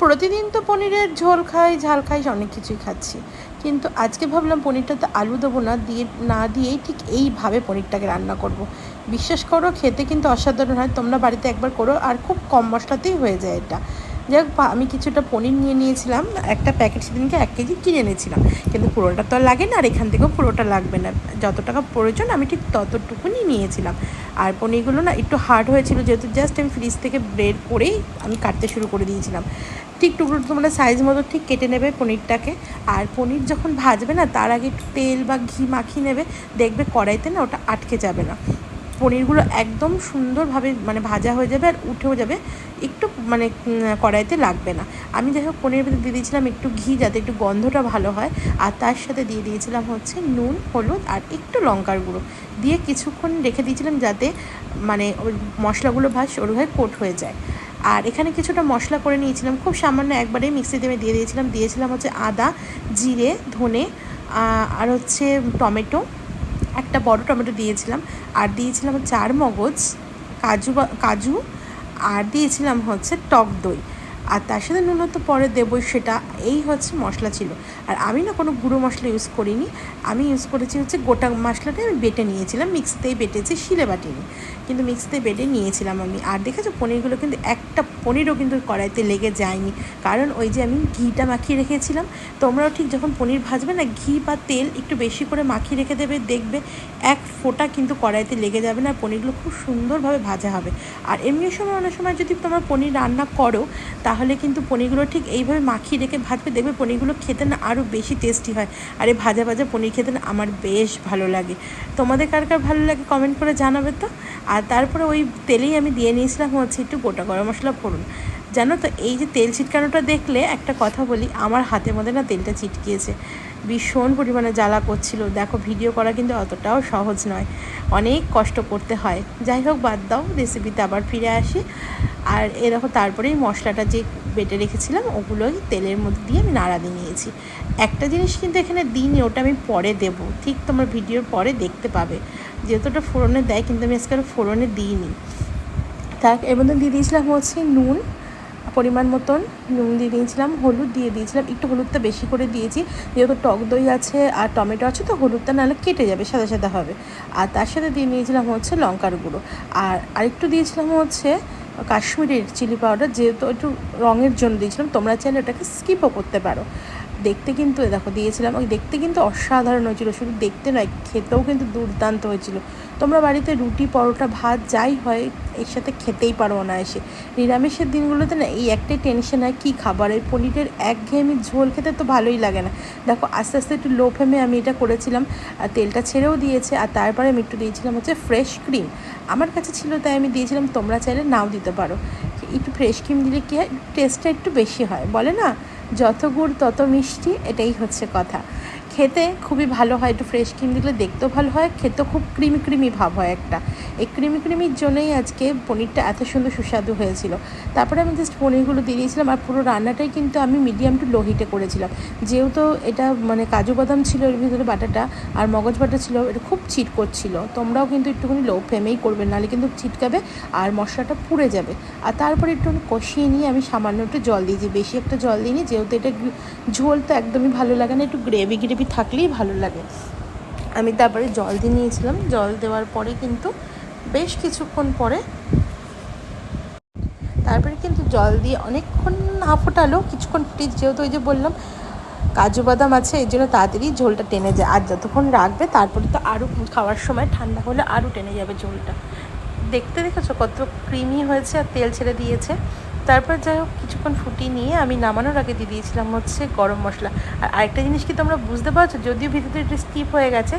প্রতিদিন তো পনিরের ঝোল খাই, ঝাল খাই, অনেক কিছুই খাচ্ছি, কিন্তু আজকে ভাবলাম পনিরটাতে আলু দেবো না দিয়েই ঠিক এইভাবে পনিরটাকে রান্না করব। বিশ্বাস করো, খেতে কিন্তু অসাধারণ হয়। তোমরা বাড়িতে একবার করো, আর খুব কম মশলাতেই হয়ে যায় এটা। যাই হোক, আমি কিছুটা পনির নিয়ে নিয়েছিলাম, একটা প্যাকেট সেদিনকে 1 কেজি কিনে এনেছিলাম, কিন্তু পুরোটা তো লাগে না, আর এখান থেকেও পুরোটা লাগবে না। যত টাকা প্রয়োজন আমি ঠিক ততটুকুনি নিয়েছিলাম। আর পনিরগুলো না একটু হার্ড হয়েছিল, যেহেতু জাস্ট আমি ফ্রিজ থেকে বের করেই আমি কাটতে শুরু করে দিয়েছিলাম। ঠিক টুকরো তোমরা সাইজ মতো ঠিক কেটে নেবে পনিরটাকে। আর পনির যখন ভাজবে না, তার আগে একটু তেল বা ঘি মাখিয়ে নেবে, দেখবে কড়াইতে না ওটা আটকে যাবে না। পনিরগুলো একদম সুন্দরভাবে ভাজা হয়ে যাবে, আর উঠেও যাবে, একটু কড়াইতে লাগবে না। আমি যাই হোক পনিরের ভিতরে দিয়ে দিয়েছিলাম একটু ঘি, যাতে একটু গন্ধটা ভালো হয়। আর তার সাথে দিয়ে দিয়েছিলাম হচ্ছে নুন, হলুদ আর একটু লঙ্কার গুঁড়ো দিয়ে কিছুক্ষণ রেখে দিয়েছিলাম, যাতে ওই মশলাগুলো ওরভাবে কোট হয়ে যায়। আর এখানে কিছুটা মশলা করে নিয়েছিলাম, খুব সামান্য একবারে মিক্সিতে আমি দিয়েছিলাম হচ্ছে আদা, জিরে, ধনে, আর হচ্ছে টমেটো, একটা বড় টমেটো দিয়েছিলাম, আর দিয়েছিলাম 4 মগজ, কাজু, আর দিয়েছিলাম হচ্ছে টক দই। আর তার সাথে নুন তো পরে দেবই, সেটা এই হচ্ছে মশলা ছিল। আর আমি না কোনো গুঁড়ো মশলা ইউজ করিনি, আমি ইউজ করেছি হচ্ছে গোটা মশলাটা আমি বেটে নিয়েছিলাম, মিক্সিতেই বেটেছি, শিলে বাটিনি, কিন্তু মিক্সিতে বেটে নিয়েছিলাম আমি। আর দেখেছো পনিরগুলো কিন্তু একটা পনিরও কিন্তু কড়াইতে লেগে যায়নি, কারণ ওই যে আমি ঘিটা মাখিয়ে রেখেছিলাম। তোমরাও ঠিক যখন পনির ভাজবে না, ঘি বা তেল একটু বেশি করে মাখিয়ে রেখে দেবে, দেখবে এক ফোঁটা কিন্তু কড়াইতে লেগে যাবে না, পনিরগুলো খুব সুন্দরভাবে ভাজা হবে। আর এমনি সময় অনেক সময় যদি তোমার পনির রান্না করো, তাহলে কিন্তু পনিরগুলো ঠিক এইভাবে মাখিয়ে রেখে ভাজবে, দেখবে পনিরগুলো খেতে না আরও বেশি টেস্টি হয়। আর এই ভাজা ভাজা পনির খেতে না আমার বেশ ভালো লাগে। তোমাদের কার কার ভালো লাগে কমেন্ট করে জানাবে তো। আর তারপরে ওই তেলেই আমি দিয়ে নিয়েছিলাম হচ্ছে একটু গোটা গরম মশলা ফোড়ন। জানো তো, এই যে তেল ছিটকানোটা দেখলে একটা কথা বলি, আমার হাতের মধ্যে না তেলটা ছিটকিয়েছে, ভীষণ পরিমাণে জ্বালা করছিল। দেখো, ভিডিও করা কিন্তু অতটাও সহজ নয়, অনেক কষ্ট করতে হয়। যাই হোক, বাদ দাও, রেসিপিতে আবার ফিরে আসি। আর এরকম তারপরেই মশলাটা যে বেটে রেখেছিলাম ওগুলোই তেলের মধ্যে দিয়ে আমি নাড়া দিয়ে নিয়েছি। একটা জিনিস কিন্তু এখানে দিইনি, ওটা আমি পরে দেব, ঠিক তোমার ভিডিওর পরে দেখতে পাবে, যেহেতু ওটা ফোড়নে দেয়, কিন্তু আমি আজকে ফোড়নে দিইনি। এর মধ্যে দিয়ে দিয়েছিলাম হচ্ছে নুন, পরিমাণ মতন নুন দিয়ে দিয়েছিলাম, হলুদ দিয়ে দিয়েছিলাম, একটু হলুদটা বেশি করে দিয়েছি, যেহেতু টক দই আছে আর টমেটো আছে, তো হলুদটা নাহলে কেটে যাবে, সাদা সাদা হবে। আর তার সাথে দিয়ে নিয়েছিলাম হচ্ছে লঙ্কার গুঁড়ো, আর আরেকটু দিয়েছিলাম হচ্ছে কাশ্মীরি চিলি পাউডার, যেহেতু একটু রঙের জন্য দিয়েছিলাম, তোমরা চাইলে ওটাকে স্কিপও করতে পারো। দেখতে কিন্তু দেখো দিয়েছিলাম, ওই দেখতে কিন্তু অসাধারণ হয়েছিল, শুধু দেখতে নয়, খেতেও কিন্তু দুর্দান্ত হয়েছিল। তোমরা বাড়িতে রুটি, পরোটা, ভাত যাই হয় এর সাথে খেতেই পারো অনায়াসে। নিরামিষের দিনগুলোতে না এই একটাই টেনশন হয়, কী খাবার, এই পনিরের একঘেয়েমি ঝোল খেতে তো ভালোই লাগে না। দেখো, আস্তে আস্তে একটু লো ফ্লেমে আমি এটা করেছিলাম, আর তেলটা ছেড়েও দিয়েছে। আর তারপরে আমি একটু দিয়েছিলাম হচ্ছে ফ্রেশ ক্রিম, আমার কাছে ছিল তাই আমি দিয়েছিলাম, তোমরা চাইলে নাও দিতে পারো। একটু ফ্রেশ ক্রিম দিলে কী হয়, টেস্টটা একটু বেশি হয়, বলে না যত গুড় তত মিষ্টি, এটাই হচ্ছে কথা। খেতে খুবই ভালো হয়, একটু ফ্রেশ ক্রিম দিলে দেখতেও ভালো হয়, খেতেও খুব ক্রিমি ক্রিমি ভাব হয় একটা। এই ক্রিমি ক্রিমির জন্যই আজকে পনিরটা এত সুন্দর সুস্বাদু হয়েছিল। তারপরে আমি জাস্ট পনিরগুলো দিয়ে দিয়েছিলাম, আর পুরো রান্নাটাই কিন্তু আমি মিডিয়াম টু লো হিটে করেছিলাম, যেহেতু এটা কাজু বাদাম ছিল এর ভিতরে বাটাটা, আর মগজ বাটা ছিল, এটা খুব চিট করছিল। তোমরাও কিন্তু একটুখানি লো ফ্লেমেই করবে, নাহলে কিন্তু চিটকাবে আর মশলাটা পুড়ে যাবে। আর তারপরে একটু কষিয়ে নিয়ে আমি সামান্য একটু জল দিয়েছি, বেশি একটা জল দিইনি, যেহেতু এটা ঝোল তো একদমই ভালো লাগে না, একটু গ্রেভি গ্রেভি থাকলেই ভালো লাগে। আমি তারপরে জল দিয়ে নিয়েছিলাম, জল দেওয়ার পরে কিন্তু বেশ কিছুক্ষণ পরে তারপরে কিন্তু জল দিয়ে অনেকক্ষণ না ফোটালো, কিছুক্ষণ ফুটিয়ে, যেহেতু ওই যে বললাম কাজু বাদাম আছে, এই জন্য তাড়াতাড়ি ঝোলটা টেনে যায়। আর যতক্ষণ রাখবে তারপরে তো আরও খাওয়ার সময় ঠান্ডা হলে আরও টেনে যাবে ঝোলটা। দেখতে দেখেছো কত ক্রিমি হয়েছে, আর তেল ছেড়ে দিয়েছে। তারপর যাই হোক, কিছুক্ষণ ফুটিয়ে নিয়ে আমি নামানোর আগে দিয়ে দিয়েছিলাম হচ্ছে গরম মশলা। আর আরেকটা জিনিস কি তোমরা বুঝতে পারছো, যদিও ভিতরে একটু স্কিপ হয়ে গেছে,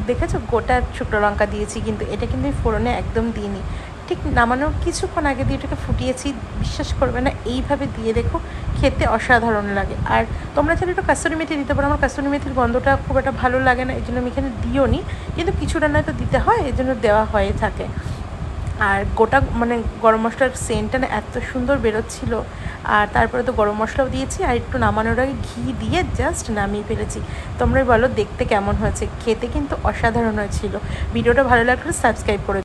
দেখেছো গোটা শুকনো লঙ্কা দিয়েছি, কিন্তু এটা কিন্তু ফোড়নে একদম দিইনি, ঠিক নামানোর কিছুক্ষণ আগে দিয়ে এটাকে ফুটিয়েছি। বিশ্বাস করবে না, এইভাবে দিয়ে দেখো, খেতে অসাধারণ লাগে। আর তোমরা চাইলে একটু কাসুরি মেথি দিতে পারো, আমার কাসুরি মেথির গন্ধটা খুব একটা ভালো লাগে না, এই জন্য আমি এখানে দিও নি, কিন্তু কিছু রান্নায় তো দিতে হয়, এই জন্য দেওয়া হয়ে থাকে। আর গোটা গরম মশলার সেন্টটা না এত সুন্দর বেরোচ্ছিল। আর তারপরে তো গরম মশলাও দিয়েছি, আর একটু নামানোর আগে ঘি দিয়ে জাস্ট নামিয়ে ফেলেছি। তোমরাই বলো দেখতে কেমন হয়েছে, খেতে কিন্তু অসাধারণ হয়েছিল। ভিডিওটা ভালো লাগলে সাবস্ক্রাইব করে